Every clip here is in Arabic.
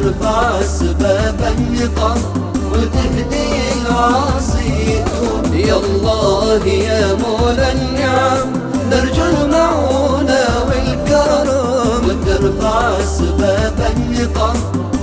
وترفع أسباب النقم وتهدي العاصي يتوب. يا الله يا مولى النعم نرجو المعونة والكرم، وترفع أسباب النقم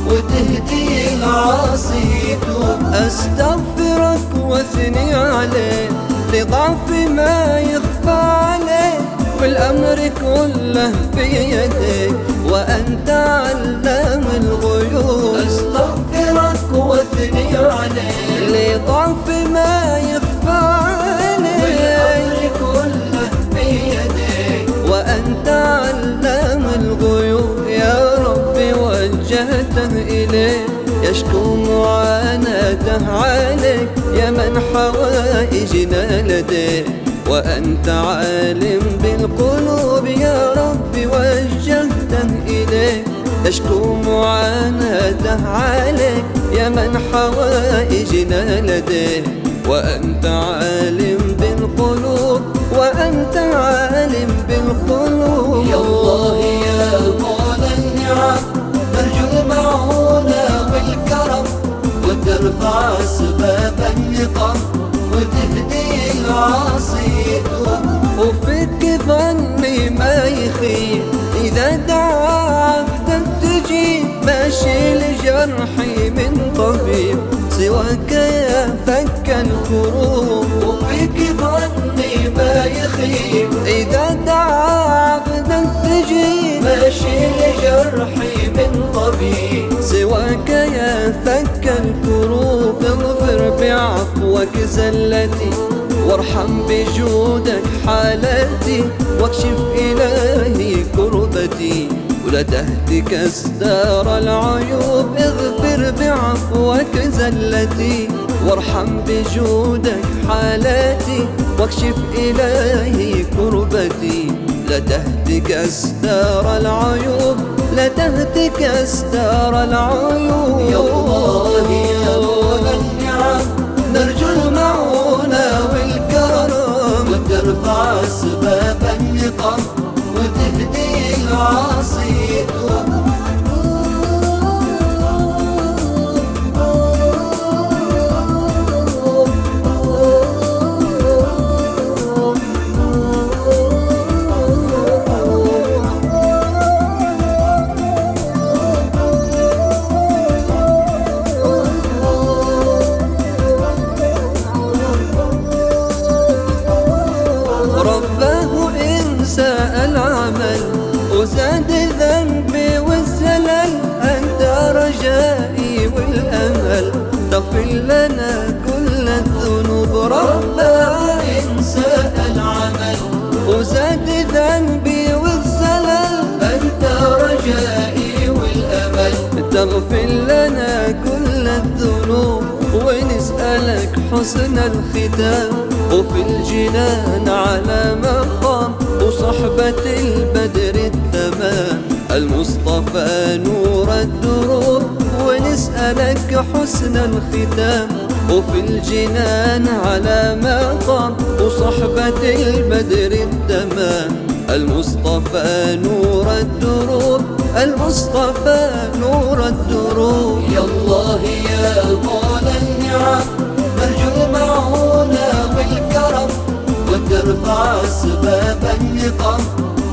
وتهدي العاصي يتوب. أستغفرك واثني عليه لضعف ما يخفى عليه، والأمر كله بيديك وأنت علام الغيوب. أستغفرك واثني عليه لضعف ما يخفى عليه، والأمر كله بيديك وأنت علام الغيوب. يا ربي وجهته إليه يشكو معاناته عليك، يا من حوائجنا لديه وأنت عالم بالقلوب. يا رب وجهته إليك تشكو معاناته عليك، يا من حوائجنا لديه وأنت عالم بالقلوب، وأنت عالم بالقلوب. يا الله يا مولى النعم نرجو المعونة والكرم، وترفع أسباب النقم وتهدي العاصي يتوب. وفيك ظني ما يخيب إذا دعا عبدا تجيب، ماشي لجرحي من طبيب سواك يا فك الكروب. وفيك ظني ما يخيب إذا دعا عبدا تجيب، ماشي لجرحي من طبيب سواك يا فك الكروب. اغفر بعفوك زلتي وارحم بجودك حالتي، واكشف إلهي كربتي ولا تهتك أستار العيوب. اغفر بعفوك زلتي وارحم بجودك حالتي، واكشف إلهي كربتي لا تهتك أستار العيوب، لا تهتك أستار العيوب. يا الله يا مولى النعم نرجو المعونة والكرم، وترفع أسباب النقم وتهدي العاصي يتوب. رباه إن ساء العمل وزاد ذنبي والزلل، أنت رجائي والأمل تغفر لنا كل الذنوب. رباه إن ساء العمل وزاد ذنبي والزلل، أنت رجائي والأمل تغفر لنا كل الذنوب. ونسألك حسن الختام وفي الجنان على مقام، وصحبة البدر التمام المصطفى نور الدروب. ونسألك حسن الختام وفي الجنان على مقام، وصحبة البدر التمام المصطفى نور الدروب، المصطفى نور الدروب. يا الله يا مولى النعم نرجو المعونة والكرم، وترفع أسباب النقم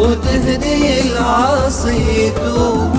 وتهدي العاصي يتوب.